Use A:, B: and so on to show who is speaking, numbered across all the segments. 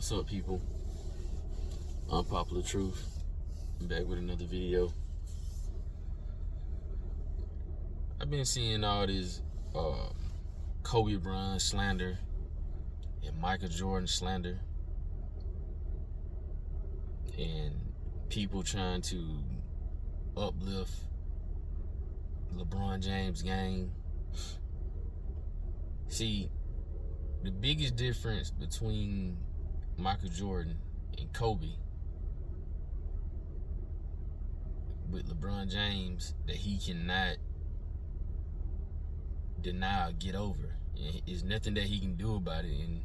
A: What's up, people? Un-pop-ular Tru-th. I'm back with another video. I've been seeing all this Kobe Bryant slander and Michael Jordan slander, and people trying to uplift LeBron James' game. See, the biggest difference between Michael Jordan and Kobe with LeBron James that he cannot deny or get over. There's nothing that he can do about it, and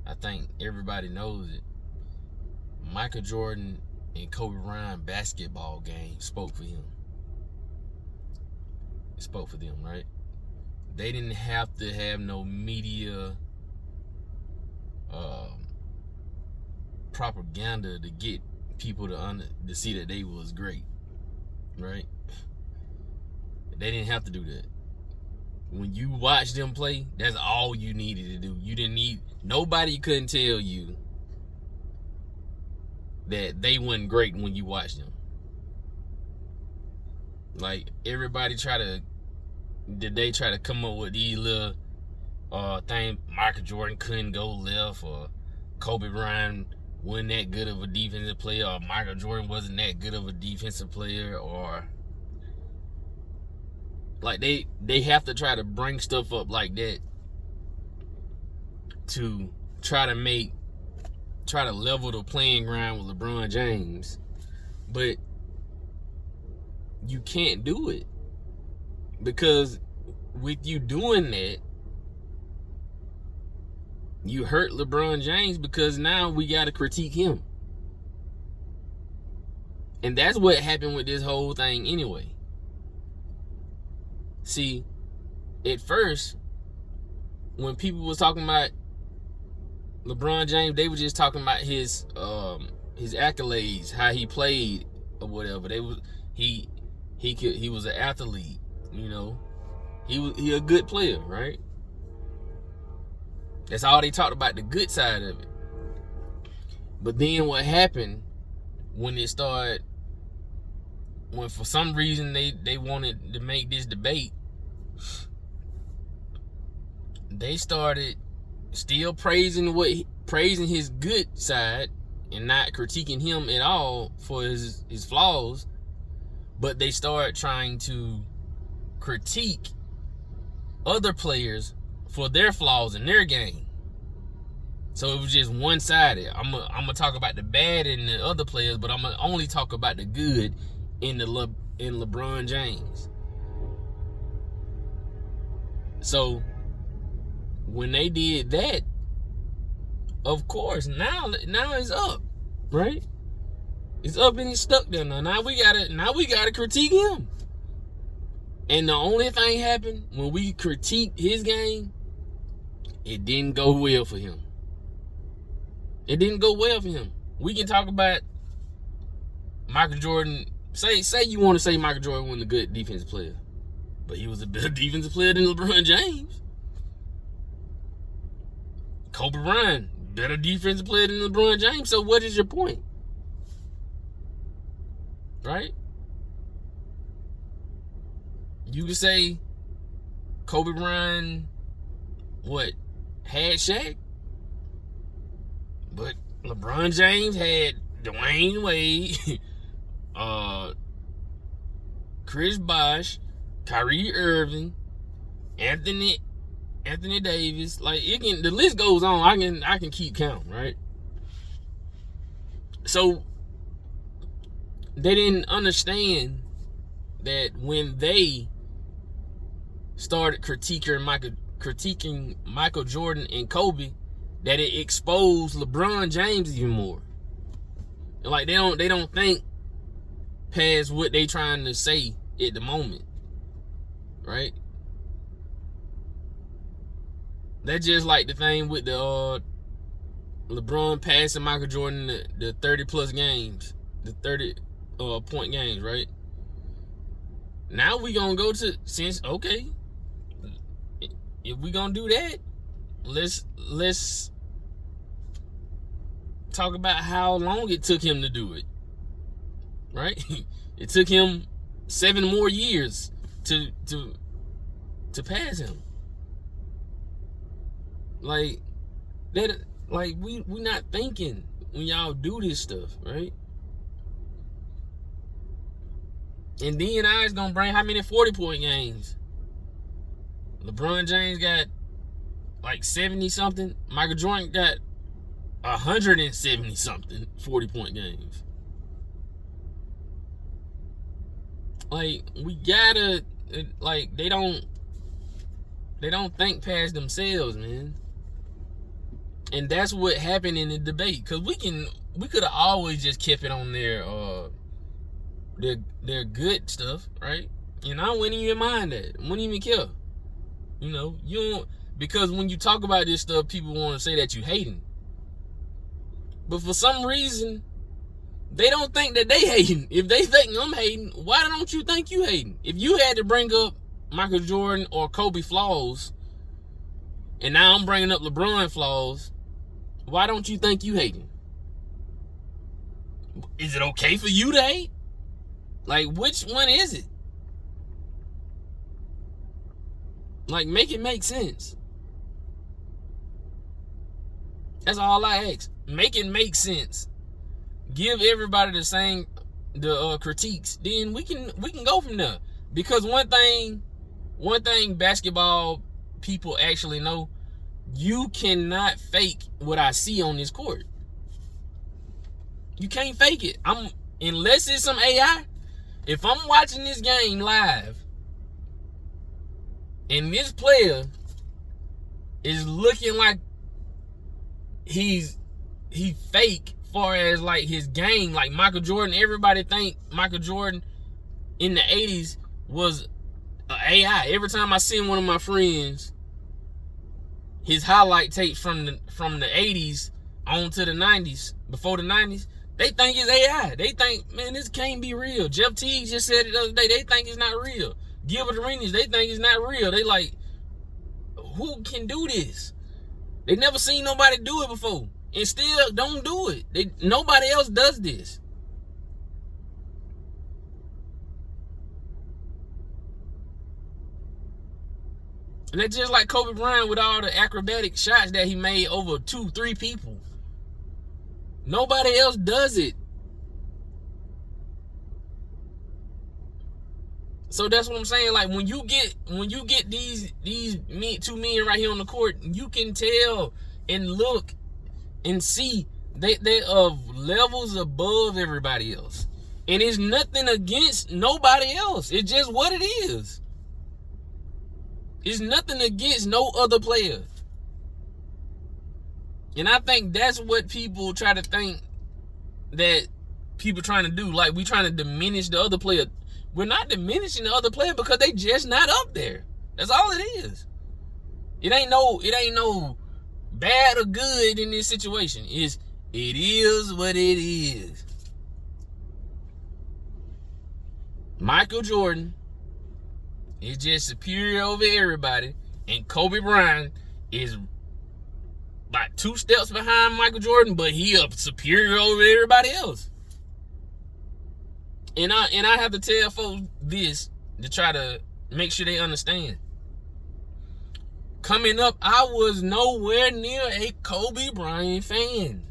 A: I think everybody knows it. Michael Jordan and Kobe Bryant basketball game spoke for him. It spoke for them, right? They didn't have to have no media propaganda to get people to see that they was great, right? They didn't have to do that. When you watch them play, that's all you needed to do. You didn't need, nobody couldn't tell you that they wasn't great when you watched them. Like, everybody did they try to come up with these little thing? Michael Jordan couldn't go left, or Kobe Bryant wasn't that good of a defensive player, or Michael Jordan wasn't that good of a defensive player, or like they have to try to bring stuff up like that to try to level the playing ground with LeBron James. But you can't do it, because with you doing that, you hurt LeBron James, because now we got to critique him. And that's what happened with this whole thing anyway. See, at first, when people was talking about LeBron James, they were just talking about his accolades, how he played or whatever. He was an athlete, you know. He a good player, right? That's all they talked about, the good side of it. But then what happened when for some reason they wanted to make this debate, they started still praising his good side and not critiquing him at all for his flaws, but they started trying to critique other players for their flaws in their game. So it was just one-sided. I'm gonna talk about the bad in the other players, but I'm gonna only talk about the good in LeBron James. So when they did that, of course, now it's up, right? It's up and it's stuck there now. Now we gotta critique him. And the only thing happened when we critiqued his game, it didn't go well for him. It didn't go well for him. We can talk about Michael Jordan. Say you want to say Michael Jordan wasn't a good defensive player, but he was a better defensive player than LeBron James. Kobe Bryant, better defensive player than LeBron James. So what is your point? Right? You could say Kobe Bryant, had Shaq? But LeBron James had Dwayne Wade, Chris Bosh, Kyrie Irving, Anthony Davis. Like, the list goes on. I can keep count, right? So they didn't understand that when they started critiquing Michael Jordan and Kobe, that it exposed LeBron James even more. Like, they don't think past what they trying to say at the moment, right? That's just like the thing with the LeBron passing Michael Jordan the 30 plus games, the 30 point games, right? Now we gonna go to, since, okay, if we gonna do that, let's talk about how long it took him to do it, right? It took him 7 more years to pass him. Like that, like we not thinking when y'all do this stuff, right? And D&I is gonna bring how many 40-point games? LeBron James got like 70 something. Michael Jordan got 170 something 40-point games. Like, we gotta, like, they don't think past themselves, man. And that's what happened in the debate. Cause we could have always just kept it on their good stuff, right? And I wouldn't even mind that. Wouldn't even care. You know, you don't, because when you talk about this stuff, people want to say that you hating. But for some reason, they don't think that they hating. If they think I'm hating, why don't you think you hating? If you had to bring up Michael Jordan or Kobe flaws, and now I'm bringing up LeBron flaws, why don't you think you hating? Is it okay for you to hate? Like, which one is it? Like, make it make sense. That's all I ask. Make it make sense. Give everybody the same critiques. Then we can go from there. Because one thing basketball people actually know, you cannot fake what I see on this court. You can't fake it. Unless it's some AI. If I'm watching this game live and this player is looking like he fake far as like his game, like Michael Jordan, everybody think Michael Jordan in the 80s was AI. Every time I see one of my friends, his highlight tapes from the 80s on to the 90s, before the 90s, they think it's AI. They think, man, this can't be real. Jeff Teague just said it the other day. They think it's not real. Gilbert Arenas, they think it's not real. They like, who can do this? They never seen nobody do it before. And still don't do it. Nobody else does this. And that's just like Kobe Bryant with all the acrobatic shots that he made over 2-3 people. Nobody else does it. So that's what I'm saying. Like, when you get these two men right here on the court, you can tell and look and see they're of levels above everybody else. And it's nothing against nobody else. It's just what it is. It's nothing against no other player. And I think that's what people try to think that people trying to do. Like, we trying to diminish the other player. We're not diminishing the other player because they just not up there. That's all it is. It ain't no bad or good in this situation. It is what it is. Michael Jordan is just superior over everybody, and Kobe Bryant is about 2 steps behind Michael Jordan, but he up superior over everybody else. And I have to tell folks this to try to make sure they understand. Coming up, I was nowhere near a Kobe Bryant fan.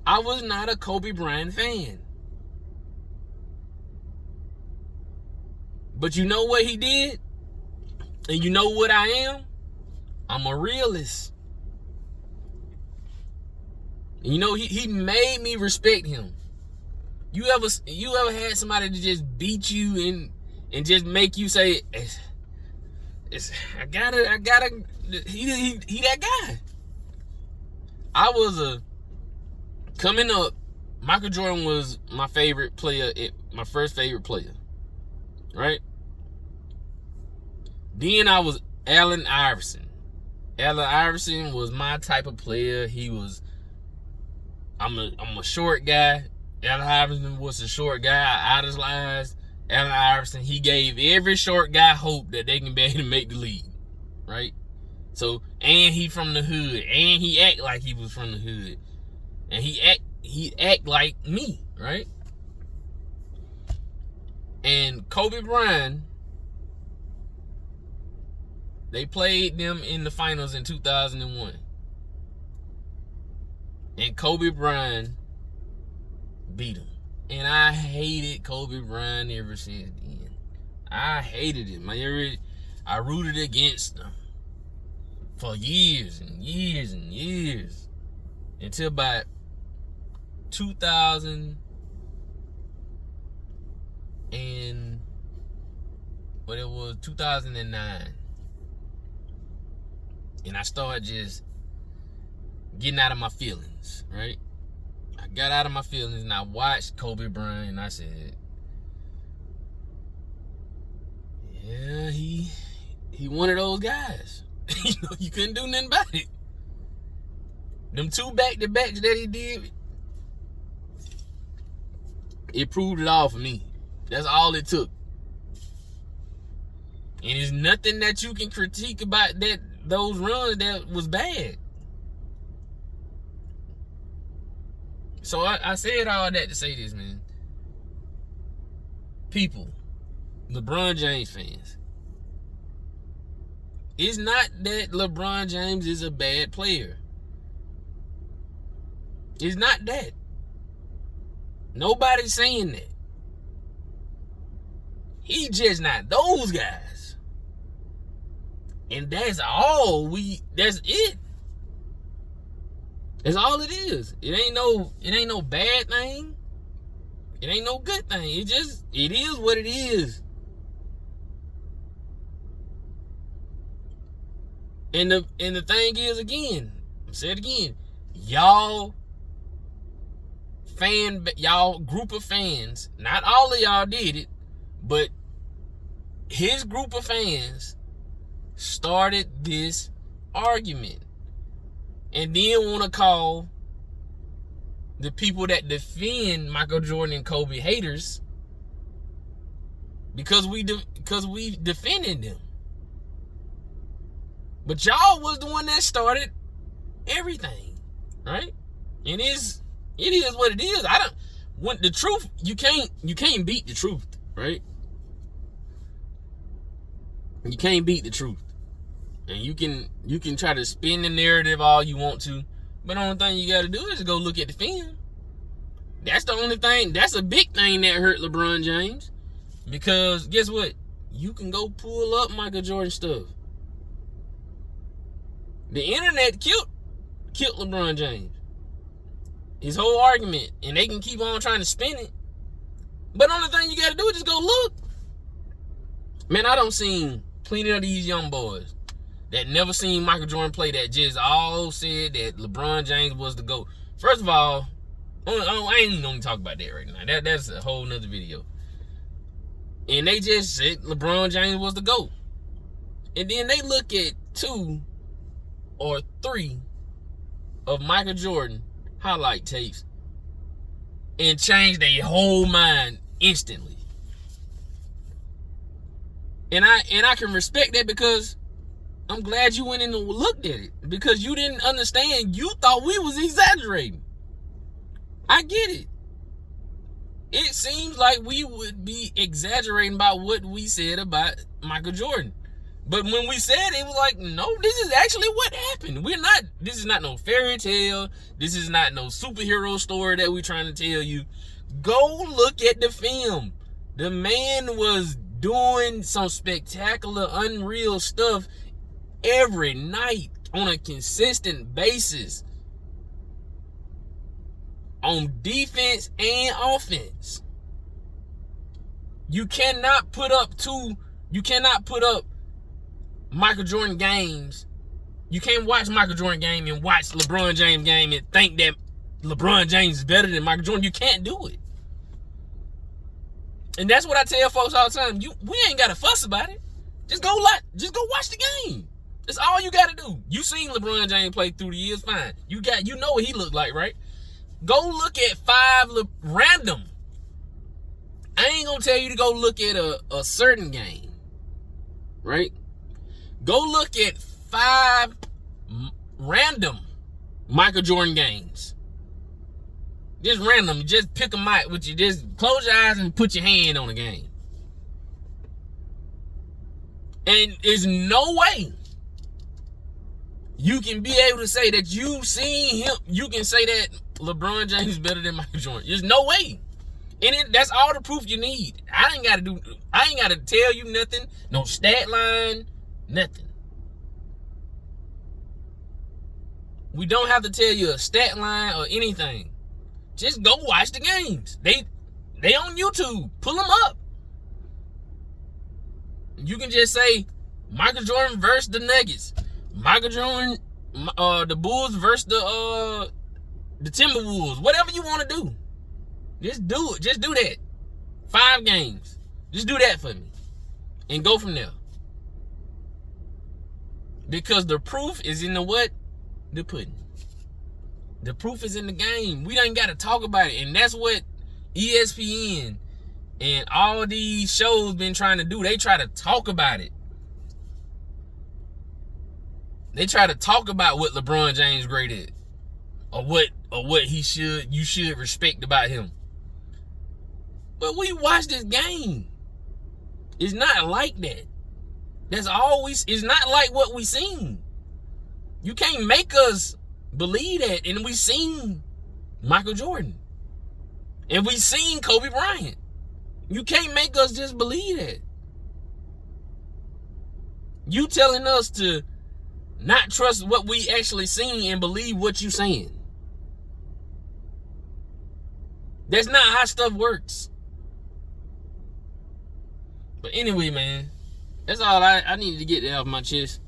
A: I was not a Kobe Bryant fan. But you know what he did? And you know what I am? I'm a realist. And you know, he made me respect him. You ever had somebody to just beat you and just make you say, I gotta he that guy. Coming up, Michael Jordan was my favorite player, my first favorite player. Right? Then I was Allen Iverson. Allen Iverson was my type of player. I'm a short guy. Allen Iverson was a short guy. I idolized Allen Iverson. He gave every short guy hope that they can be able to make the league. Right? So, and he from the hood, and he act like he was from the hood, and he act like me, right? And Kobe Bryant, they played them in the finals in 2001, and Kobe Bryant beat him. And I hated Kobe Bryant ever since then. I hated him. I rooted against him for years and years and years, until about 2000 and what it was 2009, and I started just getting out of my feelings, right? I got out of my feelings and I watched Kobe Bryant, and I said, yeah, he one of those guys. You couldn't do nothing about it. Them 2 back-to-backs that he did, it proved it all for me. That's all it took. And there's nothing that you can critique about those runs that was bad. So I said all that to say this, man. People, LeBron James fans, it's not that LeBron James is a bad player. It's not that. Nobody's saying that. He just not those guys. And that's all that's it. That's all it is. It ain't no bad thing. It ain't no good thing. It is what it is. And the thing is, again, I'll say it again, y'all group of fans, not all of y'all did it, but his group of fans started this argument, and then want to call the people that defend Michael Jordan and Kobe haters because we defended them. But y'all was the one that started everything, right? And it is what it is. When the truth, you can't beat the truth, right? You can't beat the truth. And you can try to spin the narrative all you want to, but the only thing you got to do is go look at the film. That's the only thing. That's a big thing that hurt LeBron James, because guess what? You can go pull up Michael Jordan stuff. The internet killed LeBron James. His whole argument, and they can keep on trying to spin it. But the only thing you got to do is just go look. Man, I don't seen plenty of these young boys that never seen Michael Jordan play that just all said that LeBron James was the GOAT. First of all, I ain't even gonna talk about that right now. That's a whole nother video. And they just said LeBron James was the GOAT. And then they look at 2 or 3 of Michael Jordan highlight tapes and change their whole mind instantly. And I can respect that, because I'm glad you went in and looked at it, because you didn't understand. You thought we was exaggerating. I get it. It seems like we would be exaggerating about what we said about Michael Jordan. But when we said it, was like, no, this is actually what happened. This is not no fairy tale. This is not no superhero story that we're trying to tell you. Go look at the film. The man was doing some spectacular, unreal stuff every night on a consistent basis, on defense and offense. You cannot put up Michael Jordan games. You can't watch Michael Jordan game and watch LeBron James game and think that LeBron James is better than Michael Jordan. You can't do it. And that's what I tell folks all the time. We ain't got to fuss about it. Just go watch the game. That's all you got to do. You seen LeBron James play through the years, fine. You know what he looked like, right? Go look at 5 random. I ain't gonna tell you to go look at a certain game, right? Go look at 5 random Michael Jordan games. Just random. You just pick them out with you. Just close your eyes and put your hand on the game. And there's no way you can be able to say that you've seen him. You can say that LeBron James is better than Michael Jordan. There's no way. And that's all the proof you need. I ain't got to tell you nothing. No stat line, nothing. We don't have to tell you a stat line or anything. Just go watch the games. They on YouTube. Pull them up. You can just say Michael Jordan versus the Nuggets. Michael Jordan, the Bulls versus the Timberwolves. Whatever you want to do. Just do it. Just do that. 5 games. Just do that for me. And go from there. Because the proof is in the what? The pudding. The proof is in the game. We ain't got to talk about it. And that's what ESPN and all these shows been trying to do. They try to talk about it. They try to talk about what LeBron James great at. Or what you should respect about him. But we watch this game. It's not like that. It's not like what we seen. You can't make us believe that. And we seen Michael Jordan. And we seen Kobe Bryant. You can't make us just believe that. You telling us to not trust what we actually seen and believe what you saying. That's not how stuff works. But anyway, man, that's all I needed to get that off my chest.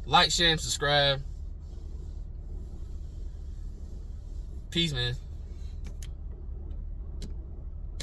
A: Like, share, and subscribe. Peace, man.